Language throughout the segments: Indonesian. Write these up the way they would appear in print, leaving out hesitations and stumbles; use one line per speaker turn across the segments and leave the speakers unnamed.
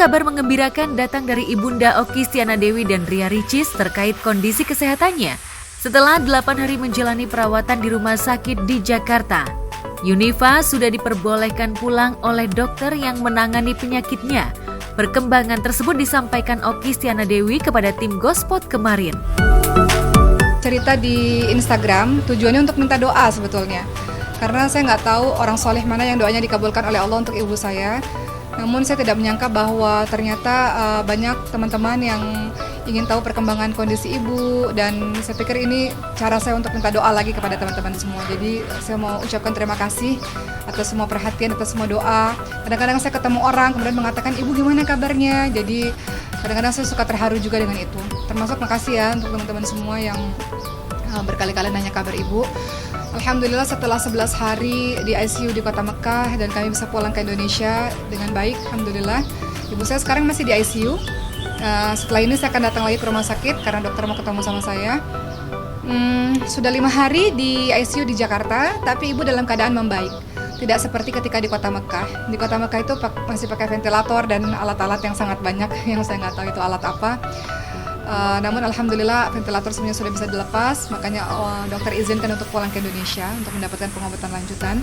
kabar mengembirakan datang dari Ibunda Oki Stiana Dewi dan Ria Ricis terkait kondisi kesehatannya. Setelah 8 hari menjalani perawatan di rumah sakit di Jakarta, Yunifa sudah diperbolehkan pulang oleh dokter yang menangani penyakitnya. Perkembangan tersebut disampaikan Oki Stiana Dewi kepada tim Gospot kemarin.
Cerita di Instagram tujuannya untuk minta doa sebetulnya. Karena saya nggak tahu orang soleh mana yang doanya dikabulkan oleh Allah untuk ibu saya. Namun saya tidak menyangka bahwa ternyata banyak teman-teman yang ingin tahu perkembangan kondisi ibu, dan saya pikir ini cara saya untuk minta doa lagi kepada teman-teman semua. Jadi saya mau ucapkan terima kasih atas semua perhatian, atas semua doa. Kadang-kadang saya ketemu orang kemudian mengatakan, ibu gimana kabarnya? Jadi kadang-kadang saya suka terharu juga dengan itu. Termasuk makasih ya untuk teman-teman semua yang berkali-kali nanya kabar ibu. Alhamdulillah setelah 11 hari di ICU di kota Mekah dan kami bisa pulang ke Indonesia dengan baik, alhamdulillah. Ibu saya sekarang masih di ICU. Setelah ini saya akan datang lagi ke rumah sakit karena dokter mau ketemu sama saya. Sudah 5 hari di ICU di Jakarta, tapi ibu dalam keadaan membaik. Tidak seperti ketika di kota Mekah. Di kota Mekah itu masih pakai ventilator dan alat-alat yang sangat banyak yang saya nggak tahu itu alat apa. Namun alhamdulillah ventilator semuanya sudah bisa dilepas, makanya dokter izinkan untuk pulang ke Indonesia untuk mendapatkan pengobatan lanjutan.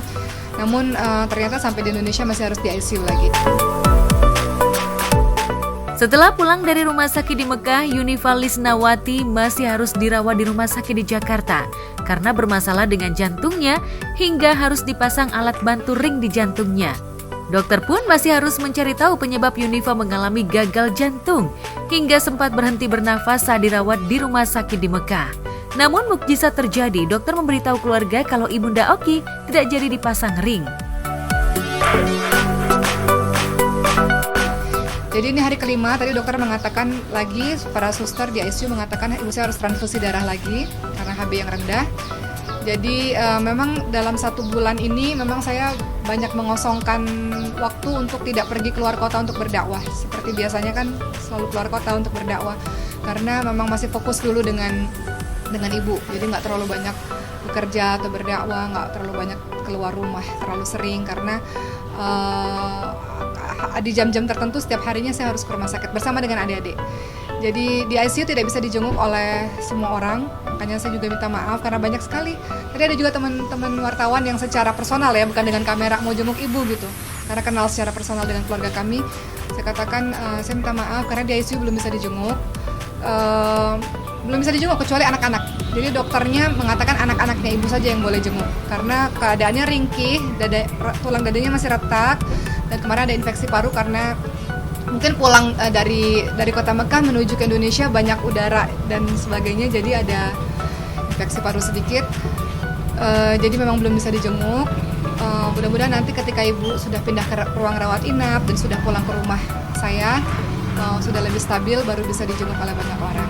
Namun ternyata sampai di Indonesia masih harus di ICU lagi.
Setelah pulang dari rumah sakit di Mekah, Yunifa Lisnawati masih harus dirawat di rumah sakit di Jakarta karena bermasalah dengan jantungnya hingga harus dipasang alat bantu ring di jantungnya. Dokter pun masih harus mencari tahu penyebab Yunifa mengalami gagal jantung hingga sempat berhenti bernafas saat dirawat di rumah sakit di Mekah. Namun mukjizat terjadi, dokter memberitahu keluarga kalau Ibunda Oki tidak jadi dipasang ring.
Jadi ini hari kelima, tadi dokter mengatakan lagi, para suster di ICU mengatakan ibu saya harus transfusi darah lagi karena HB yang rendah. Jadi memang dalam 1 bulan ini memang saya banyak mengosongkan waktu untuk tidak pergi keluar kota untuk berdakwah. Seperti biasanya kan selalu keluar kota untuk berdakwah. Karena memang masih fokus dulu dengan ibu. Jadi nggak terlalu banyak bekerja atau berdakwah, nggak terlalu banyak keluar rumah terlalu sering. Karena di jam-jam tertentu setiap harinya saya harus ke rumah sakit bersama dengan adik-adik. Jadi di ICU tidak bisa dijenguk oleh semua orang, makanya saya juga minta maaf karena banyak sekali. Tadi ada juga teman-teman wartawan yang secara personal ya, bukan dengan kamera mau jenguk ibu gitu. Karena kenal secara personal dengan keluarga kami, saya katakan saya minta maaf karena di ICU belum bisa dijenguk. Belum bisa dijenguk kecuali anak-anak. Jadi dokternya mengatakan anak-anaknya ibu saja yang boleh jenguk karena keadaannya ringkih, tulang dadanya masih retak, dan kemarin ada infeksi paru karena mungkin pulang dari kota Mekah menuju ke Indonesia banyak udara dan sebagainya, jadi ada infeksi paru sedikit. Jadi memang belum bisa dijenguk. Mudah-mudahan nanti ketika ibu sudah pindah ke ruang rawat inap dan sudah pulang ke rumah saya, sudah lebih stabil, baru bisa dijenguk oleh banyak orang.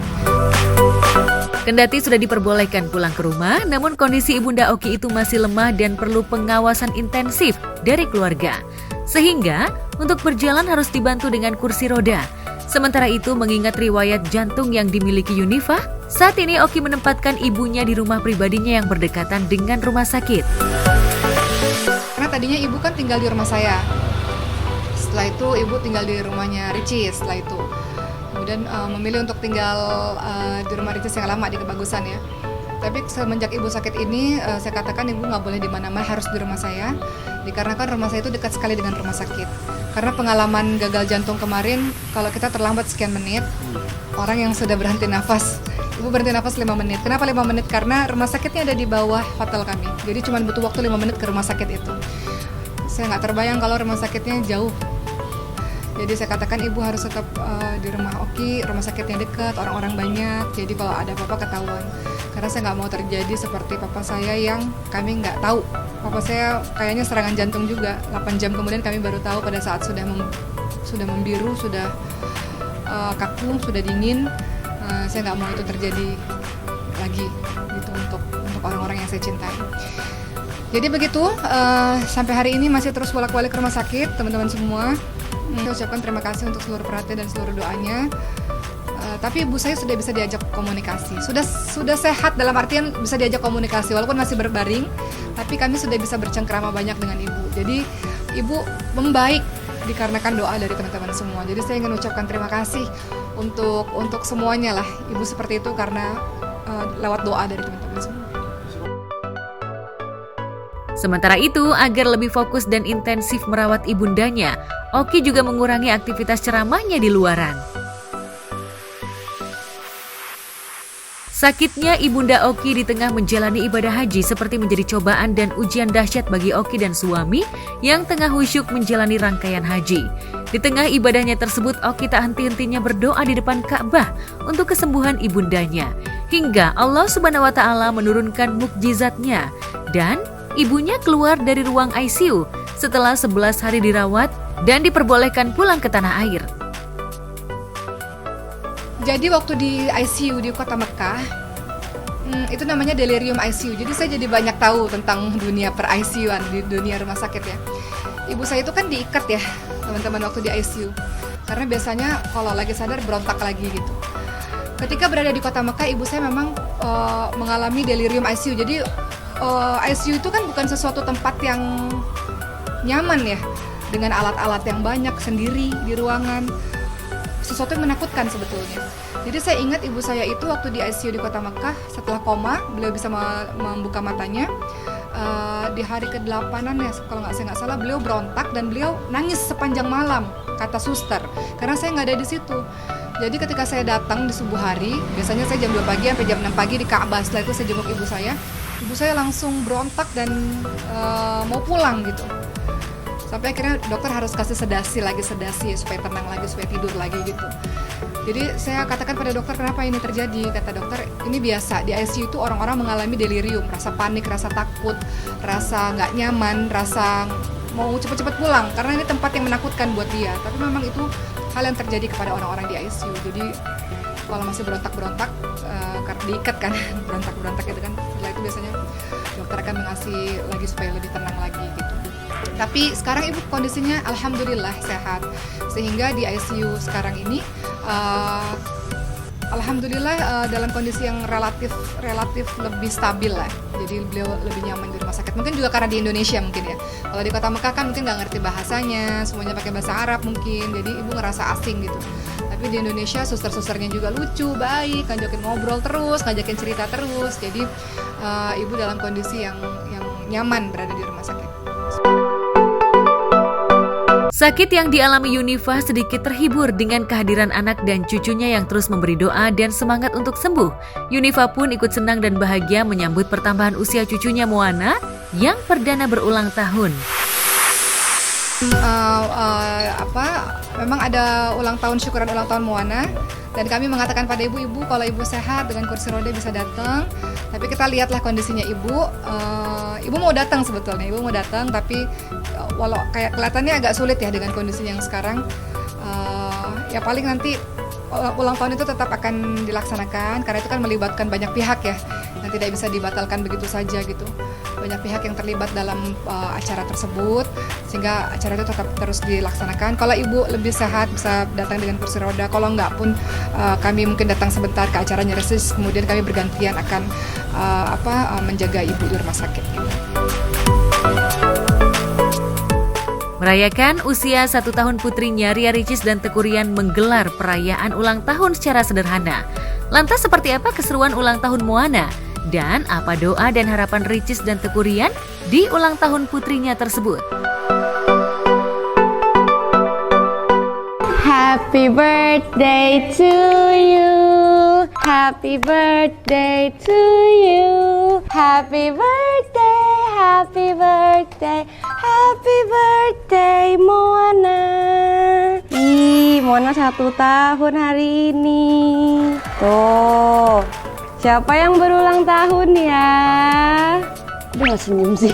Kendati sudah diperbolehkan pulang ke rumah, namun kondisi Ibunda Oki itu masih lemah dan perlu pengawasan intensif dari keluarga. Sehingga untuk berjalan harus dibantu dengan kursi roda. Sementara itu mengingat riwayat jantung yang dimiliki Yunifa, saat ini Oki menempatkan ibunya di rumah pribadinya yang berdekatan dengan rumah sakit.
Karena tadinya ibu kan tinggal di rumah saya. Setelah itu ibu tinggal di rumahnya Ricis setelah itu. Kemudian memilih untuk tinggal di rumah Ricis yang lama di Kebagusan ya. Tapi semenjak ibu sakit ini, saya katakan ibu nggak boleh di mana-mana, harus di rumah saya. Dikarenakan rumah saya itu dekat sekali dengan rumah sakit. Karena pengalaman gagal jantung kemarin, kalau kita terlambat sekian menit, orang yang sudah berhenti nafas, ibu berhenti nafas 5 menit. Kenapa 5 menit? Karena rumah sakitnya ada di bawah hotel kami. Jadi cuma butuh waktu 5 menit ke rumah sakit itu. Saya nggak terbayang kalau rumah sakitnya jauh. Jadi saya katakan ibu harus tetap di rumah Oki, rumah sakitnya dekat, orang-orang banyak. Jadi kalau ada apa-apa ketahuan. Karena saya nggak mau terjadi seperti papa saya yang kami nggak tahu. Papa saya kayaknya serangan jantung juga. 8 jam kemudian kami baru tahu pada saat sudah membiru, sudah kaku, sudah dingin. Saya nggak mau itu terjadi lagi gitu untuk orang-orang yang saya cintai. Jadi begitu, sampai hari ini masih terus bolak-balik ke rumah sakit, teman-teman semua. Saya ucapkan terima kasih untuk seluruh perhatian dan seluruh doanya. Tapi ibu saya sudah bisa diajak komunikasi. Sudah sehat dalam artian bisa diajak komunikasi walaupun masih berbaring, tapi kami sudah bisa bercengkrama banyak dengan ibu. Jadi ibu membaik dikarenakan doa dari teman-teman semua. Jadi saya ingin ucapkan terima kasih untuk semuanya lah, ibu seperti itu karena lewat doa dari teman-teman semua.
Sementara itu, agar lebih fokus dan intensif merawat ibundanya, Oki juga mengurangi aktivitas ceramahnya di luaran. Sakitnya ibunda Oki di tengah menjalani ibadah haji seperti menjadi cobaan dan ujian dahsyat bagi Oki dan suami yang tengah khusyuk menjalani rangkaian haji. Di tengah ibadahnya tersebut, Oki tak henti-hentinya berdoa di depan Ka'bah untuk kesembuhan ibundanya. Hingga Allah Subhanahu wa Ta'ala menurunkan mukjizatnya dan ibunya keluar dari ruang ICU setelah 11 hari dirawat dan diperbolehkan pulang ke tanah air.
Jadi waktu di ICU di kota Mekah, itu namanya delirium ICU. Jadi saya jadi banyak tahu tentang dunia per ICU-an, di dunia rumah sakit ya. Ibu saya itu kan diikat ya, teman-teman, waktu di ICU. Karena biasanya kalau lagi sadar berontak lagi gitu. Ketika berada di kota Mekah, ibu saya memang mengalami delirium ICU. Jadi ICU itu kan bukan sesuatu tempat yang nyaman ya, dengan alat-alat yang banyak sendiri di ruangan. Sesuatu yang menakutkan sebetulnya. Jadi saya ingat ibu saya itu waktu di ICU di kota Mekah, setelah koma, beliau bisa membuka matanya. Di hari ke-8-an ya, kalau saya nggak salah, beliau berontak dan beliau nangis sepanjang malam, kata suster, karena saya nggak ada di situ. Jadi ketika saya datang di subuh hari, biasanya saya jam 2 pagi sampai jam 6 pagi di Ka'bah, setelah itu saya jenguk ibu saya langsung berontak dan mau pulang gitu. Sampai akhirnya dokter harus kasih sedasi supaya tenang lagi, supaya tidur lagi gitu. Jadi saya katakan pada dokter, kenapa ini terjadi? Kata dokter, ini biasa, di ICU itu orang-orang mengalami delirium, rasa panik, rasa takut, rasa nggak nyaman, rasa mau cepat-cepat pulang, karena ini tempat yang menakutkan buat dia. Tapi memang itu hal yang terjadi kepada orang-orang di ICU. Jadi kalau masih berontak-berontak, karena diikat kan, berontak-berontak gitu kan, setelah itu biasanya dokter akan mengasih lagi supaya lebih tenang lagi gitu. Tapi sekarang ibu kondisinya alhamdulillah sehat, sehingga di ICU sekarang ini alhamdulillah dalam kondisi yang relatif lebih stabil lah. Jadi beliau lebih nyaman di rumah sakit. Mungkin juga karena di Indonesia mungkin ya. Kalau di kota Mekah kan mungkin nggak ngerti bahasanya, semuanya pakai bahasa Arab mungkin. Jadi ibu ngerasa asing gitu. Tapi di Indonesia suster-susternya juga lucu, baik, ngajakin ngobrol terus, ngajakin cerita terus. Jadi ibu dalam kondisi yang nyaman berada di rumah sakit.
Sakit yang dialami Yunifah sedikit terhibur dengan kehadiran anak dan cucunya yang terus memberi doa dan semangat untuk sembuh. Yunifah pun ikut senang dan bahagia menyambut pertambahan usia cucunya Moana yang perdana berulang tahun.
Memang ada ulang tahun, syukuran ulang tahun Moana, dan kami mengatakan pada ibu kalau ibu sehat dengan kursi roda bisa datang. Tapi kita lihatlah kondisinya ibu mau datang sebetulnya, ibu mau datang, tapi walau kayak kelihatannya agak sulit ya dengan kondisi yang sekarang. Ya paling nanti ulang tahun itu tetap akan dilaksanakan karena itu kan melibatkan banyak pihak ya, yang tidak bisa dibatalkan begitu saja gitu. Banyak pihak yang terlibat dalam acara tersebut, sehingga acara itu tetap terus dilaksanakan. Kalau ibu lebih sehat bisa datang dengan kursi roda, kalau enggak pun kami mungkin datang sebentar ke acaranya resis, kemudian kami bergantian akan menjaga ibu di rumah sakit.
Merayakan usia 1 tahun putrinya, Ria Ricis dan Teuku Ryan menggelar perayaan ulang tahun secara sederhana. Lantas seperti apa keseruan ulang tahun Moana? Dan apa doa dan harapan Ricis dan Teuku Ryan di ulang tahun putrinya tersebut?
Happy birthday to you. Happy birthday to you. Happy birthday, happy birthday, happy birthday Moana. Moana 1 tahun hari ini. Tuh, siapa yang berulang tahun ya? Dia gak senyum sih.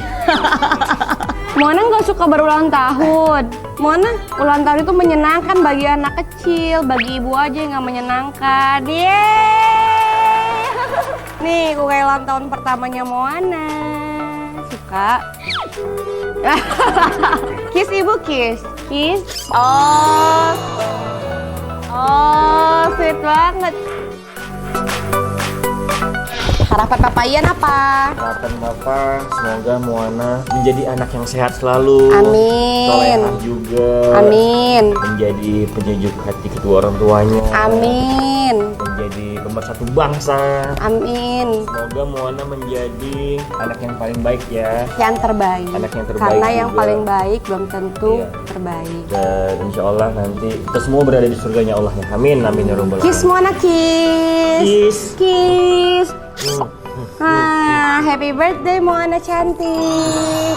Moana gak suka berulang tahun. Moana, ulang tahun itu menyenangkan bagi anak kecil, bagi ibu aja yang gak menyenangkan. Yeay! Nih, kue ulang tahun pertamanya Moana. Suka? Kiss ibu, kiss. Kiss. Oh, sweet banget. Harapan Papa Ian apa?
Harapan Bapak, semoga Moana menjadi anak yang sehat selalu.
Amin.
Solehah juga.
Amin.
Menjadi penyejuk hati kedua orang tuanya.
Amin.
Menjadi pemersatu bangsa.
Amin.
Semoga Moana menjadi anak yang paling baik ya.
Yang terbaik.
Anak yang terbaik
Karena yang
juga.
paling baik belum tentu
Iya.
terbaik.
Dan insya Allah nanti kita semua berada di surganya Allah ya. Amin, amin ya robbal
Kiss
alamin.
Moana, kiss.
Kiss.
Kiss. Happy birthday Moana cantik.